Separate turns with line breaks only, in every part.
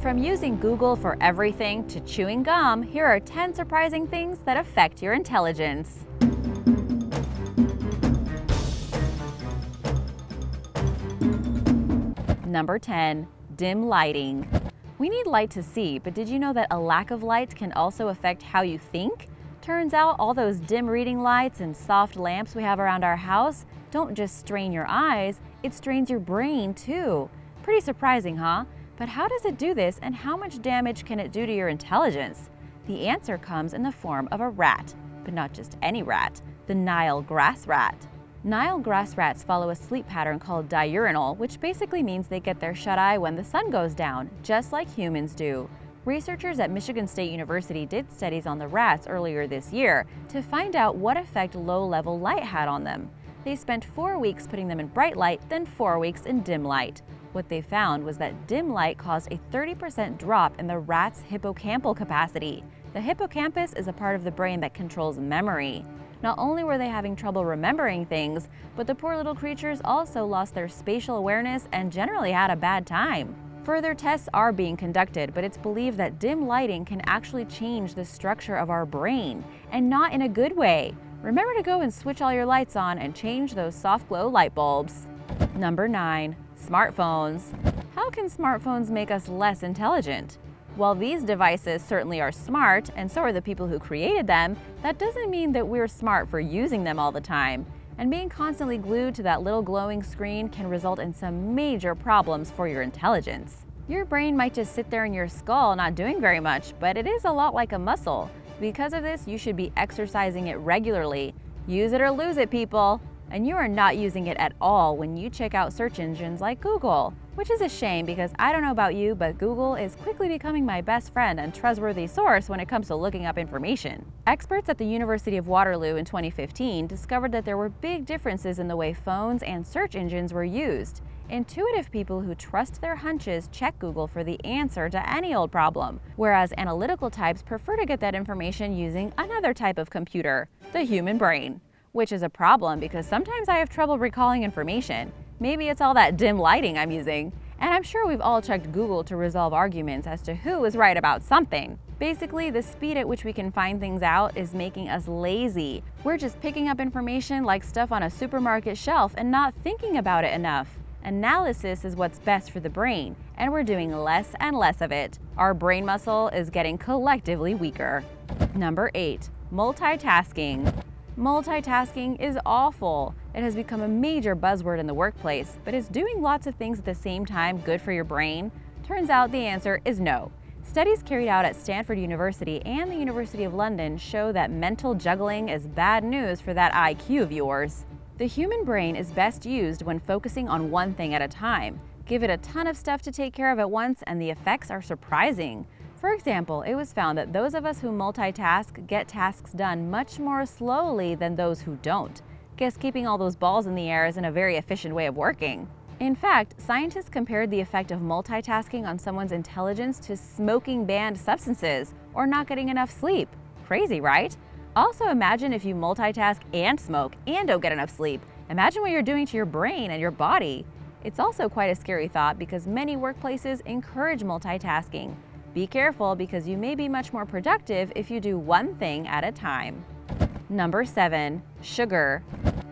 From using Google for everything to chewing gum, here are 10 surprising things that affect your intelligence. Number 10. Dim lighting. We need light to see, but did you know that a lack of light can also affect how you think? Turns out all those dim reading lights and soft lamps we have around our house don't just strain your eyes, it strains your brain too. Pretty surprising, huh? But how does it do this, and how much damage can it do to your intelligence? The answer comes in the form of a rat, but not just any rat, the Nile grass rat. Nile grass rats follow a sleep pattern called diurnal, which basically means they get their shut-eye when the sun goes down, just like humans do. Researchers at Michigan State University did studies on the rats earlier this year to find out what effect low-level light had on them. They spent 4 weeks putting them in bright light, then 4 weeks in dim light. What they found was that dim light caused a 30% drop in the rat's hippocampal capacity. The hippocampus is a part of the brain that controls memory. Not only were they having trouble remembering things, but the poor little creatures also lost their spatial awareness and generally had a bad time. Further tests are being conducted, but it's believed that dim lighting can actually change the structure of our brain, and not in a good way. Remember to go and switch all your lights on and change those soft glow light bulbs. Number 9. Smartphones. How can smartphones make us less intelligent? While these devices certainly are smart, and so are the people who created them, that doesn't mean that we're smart for using them all the time. And being constantly glued to that little glowing screen can result in some major problems for your intelligence. Your brain might just sit there in your skull not doing very much, but it is a lot like a muscle. Because of this, you should be exercising it regularly. Use it or lose it, people! And you are not using it at all when you check out search engines like Google. Which is a shame, because I don't know about you, but Google is quickly becoming my best friend and trustworthy source when it comes to looking up information. Experts at the University of Waterloo in 2015 discovered that there were big differences in the way phones and search engines were used. Intuitive people who trust their hunches check Google for the answer to any old problem, whereas analytical types prefer to get that information using another type of computer, the human brain. Which is a problem, because sometimes I have trouble recalling information. Maybe it's all that dim lighting I'm using. And I'm sure we've all checked Google to resolve arguments as to who is right about something. Basically, the speed at which we can find things out is making us lazy. We're just picking up information like stuff on a supermarket shelf and not thinking about it enough. Analysis is what's best for the brain, and we're doing less and less of it. Our brain muscle is getting collectively weaker. Number 8. Multitasking. Multitasking is awful. It has become a major buzzword in the workplace, but is doing lots of things at the same time good for your brain? Turns out the answer is no. Studies carried out at Stanford University and the University of London show that mental juggling is bad news for that IQ of yours. The human brain is best used when focusing on one thing at a time. Give it a ton of stuff to take care of at once, and the effects are surprising. For example, it was found that those of us who multitask get tasks done much more slowly than those who don't. Guess keeping all those balls in the air isn't a very efficient way of working. In fact, scientists compared the effect of multitasking on someone's intelligence to smoking banned substances or not getting enough sleep. Crazy, right? Also, imagine if you multitask and smoke and don't get enough sleep. Imagine what you're doing to your brain and your body. It's also quite a scary thought, because many workplaces encourage multitasking. Be careful, because you may be much more productive if you do one thing at a time. Number 7. Sugar.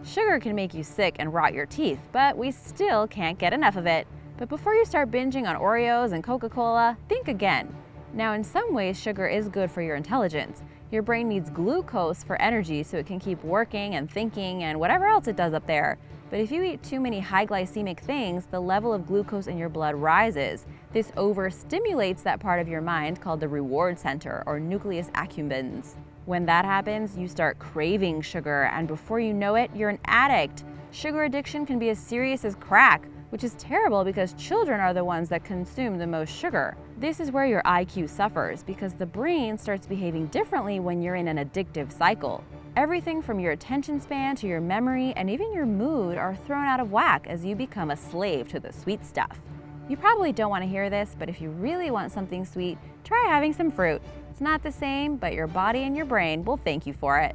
Sugar can make you sick and rot your teeth, but we still can't get enough of it. But before you start binging on Oreos and Coca-Cola, think again. Now, in some ways, sugar is good for your intelligence. Your brain needs glucose for energy so it can keep working and thinking and whatever else it does up there. But if you eat too many high glycemic things, the level of glucose in your blood rises. This overstimulates that part of your mind called the reward center, or nucleus accumbens. When that happens, you start craving sugar, and before you know it, you're an addict. Sugar addiction can be as serious as crack, which is terrible because children are the ones that consume the most sugar. This is where your IQ suffers, because the brain starts behaving differently when you're in an addictive cycle. Everything from your attention span to your memory and even your mood are thrown out of whack as you become a slave to the sweet stuff. You probably don't want to hear this, but if you really want something sweet, try having some fruit. It's not the same, but your body and your brain will thank you for it.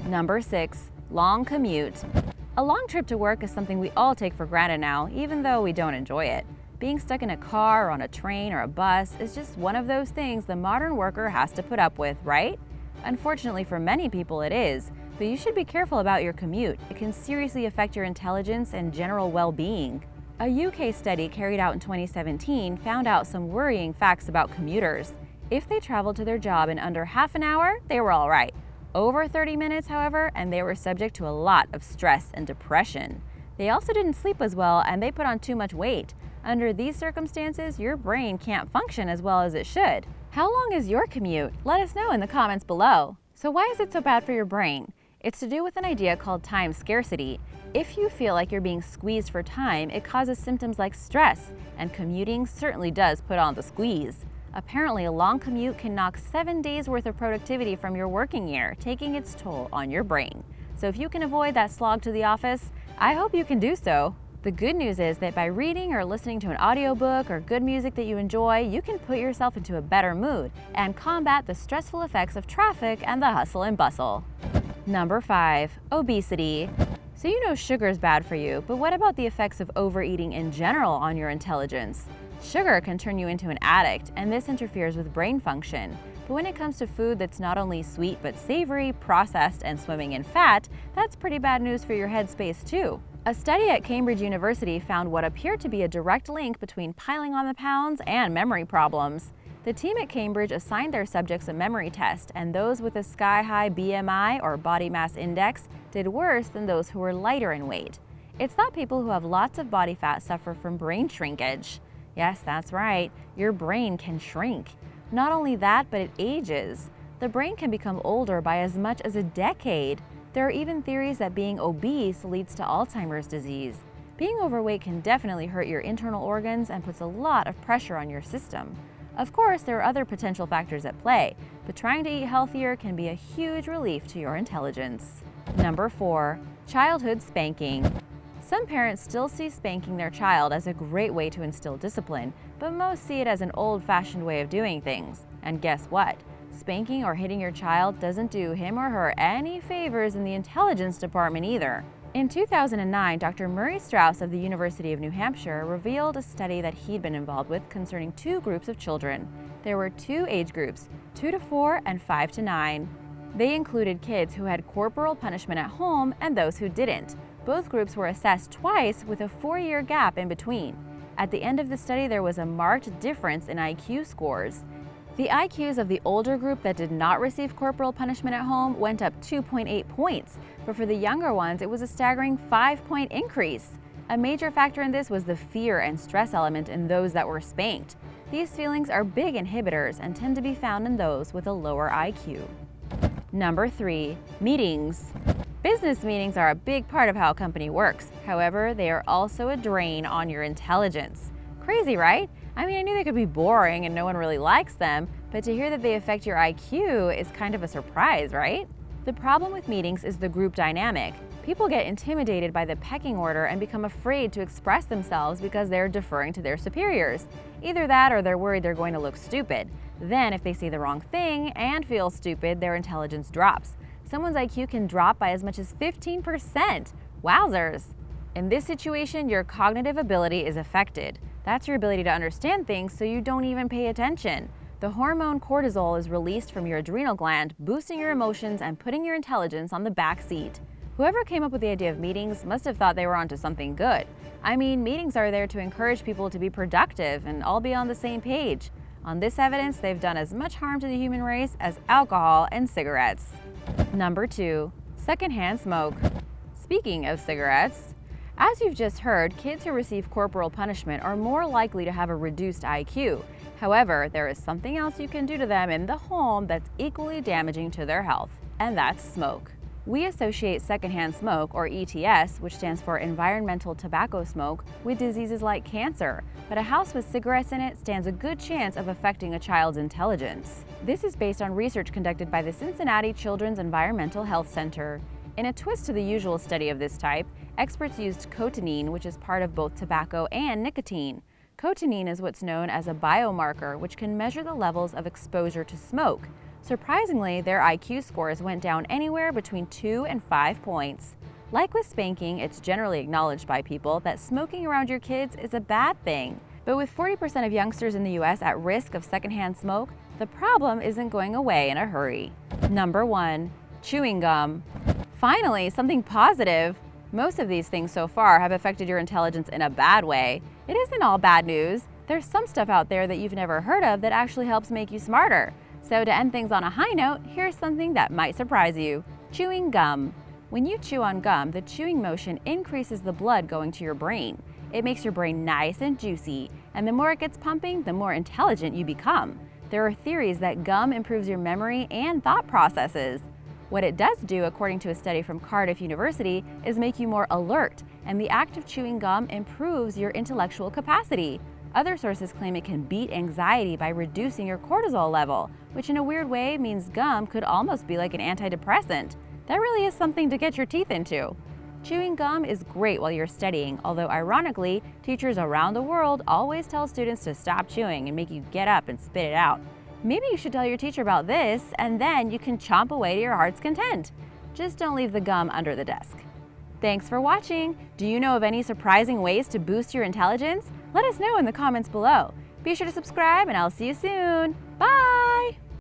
Number 6. Long commute. A long trip to work is something we all take for granted now, even though we don't enjoy it. Being stuck in a car or on a train or a bus is just one of those things the modern worker has to put up with, right? Unfortunately for many people it is, but you should be careful about your commute. It can seriously affect your intelligence and general well-being. A UK study carried out in 2017 found out some worrying facts about commuters. If they traveled to their job in under half an hour, they were all right. Over 30 minutes, however, and they were subject to a lot of stress and depression. They also didn't sleep as well, and they put on too much weight. Under these circumstances, your brain can't function as well as it should. How long is your commute? Let us know in the comments below. So why is it so bad for your brain? It's to do with an idea called time scarcity. If you feel like you're being squeezed for time, it causes symptoms like stress, and commuting certainly does put on the squeeze. Apparently, a long commute can knock 7 days worth of productivity from your working year, taking its toll on your brain. So if you can avoid that slog to the office, I hope you can do so. The good news is that by reading or listening to an audiobook or good music that you enjoy, you can put yourself into a better mood and combat the stressful effects of traffic and the hustle and bustle. Number 5, obesity. So you know sugar is bad for you, but what about the effects of overeating in general on your intelligence? Sugar can turn you into an addict, and this interferes with brain function. But when it comes to food that's not only sweet but savory, processed, and swimming in fat, that's pretty bad news for your headspace too. A study at Cambridge University found what appeared to be a direct link between piling on the pounds and memory problems. The team at Cambridge assigned their subjects a memory test, and those with a sky-high BMI or body mass index did worse than those who were lighter in weight. It's thought people who have lots of body fat suffer from brain shrinkage. Yes, that's right, your brain can shrink. Not only that, but it ages. The brain can become older by as much as a decade. There are even theories that being obese leads to Alzheimer's disease. Being overweight can definitely hurt your internal organs and puts a lot of pressure on your system. Of course, there are other potential factors at play, but trying to eat healthier can be a huge relief to your intelligence. Number 4, childhood spanking. Some parents still see spanking their child as a great way to instill discipline, but most see it as an old-fashioned way of doing things. And guess what? Spanking or hitting your child doesn't do him or her any favors in the intelligence department either. In 2009, Dr. Murray Strauss of the University of New Hampshire revealed a study that he'd been involved with concerning 2 groups of children. There were 2 age groups, 2 to 4 and 5 to 9. They included kids who had corporal punishment at home and those who didn't. Both groups were assessed twice with a 4-year gap in between. At the end of the study, there was a marked difference in IQ scores. The IQs of the older group that did not receive corporal punishment at home went up 2.8 points, but for the younger ones, it was a staggering 5-point increase. A major factor in this was the fear and stress element in those that were spanked. These feelings are big inhibitors and tend to be found in those with a lower IQ. Number 3, meetings. Business meetings are a big part of how a company works. However, they are also a drain on your intelligence. Crazy, right? I mean, I knew they could be boring and no one really likes them, but to hear that they affect your IQ is kind of a surprise, right? The problem with meetings is the group dynamic. People get intimidated by the pecking order and become afraid to express themselves because they're deferring to their superiors. Either that or they're worried they're going to look stupid. Then, if they say the wrong thing and feel stupid, their intelligence drops. Someone's IQ can drop by as much as 15%. Wowzers! In this situation, your cognitive ability is affected. That's your ability to understand things so you don't even pay attention. The hormone cortisol is released from your adrenal gland, boosting your emotions and putting your intelligence on the back seat. Whoever came up with the idea of meetings must have thought they were onto something good. I mean, meetings are there to encourage people to be productive and all be on the same page. On this evidence, they've done as much harm to the human race as alcohol and cigarettes. Number 2, secondhand smoke. Speaking of cigarettes, as you've just heard, kids who receive corporal punishment are more likely to have a reduced IQ. However, there is something else you can do to them in the home that's equally damaging to their health, and that's smoke. We associate secondhand smoke, or ETS, which stands for environmental tobacco smoke, with diseases like cancer, but a house with cigarettes in it stands a good chance of affecting a child's intelligence. This is based on research conducted by the Cincinnati Children's Environmental Health Center. In a twist to the usual study of this type, experts used cotinine, which is part of both tobacco and nicotine. Cotinine is what's known as a biomarker, which can measure the levels of exposure to smoke. Surprisingly, their IQ scores went down anywhere between 2 and 5 points. Like with spanking, it's generally acknowledged by people that smoking around your kids is a bad thing. But with 40% of youngsters in the US at risk of secondhand smoke, the problem isn't going away in a hurry. Number 1. Chewing gum. Finally, something positive. Most of these things so far have affected your intelligence in a bad way. It isn't all bad news. There's some stuff out there that you've never heard of that actually helps make you smarter. So to end things on a high note, here's something that might surprise you. Chewing gum. When you chew on gum, the chewing motion increases the blood going to your brain. It makes your brain nice and juicy, and the more it gets pumping, the more intelligent you become. There are theories that gum improves your memory and thought processes. What it does do, according to a study from Cardiff University, is make you more alert, and the act of chewing gum improves your intellectual capacity. Other sources claim it can beat anxiety by reducing your cortisol level, which in a weird way means gum could almost be like an antidepressant. That really is something to get your teeth into. Chewing gum is great while you're studying, although ironically, teachers around the world always tell students to stop chewing and make you get up and spit it out. Maybe you should tell your teacher about this, and then you can chomp away to your heart's content. Just don't leave the gum under the desk. Thanks for watching! Do you know of any surprising ways to boost your intelligence? Let us know in the comments below. Be sure to subscribe, and I'll see you soon. Bye!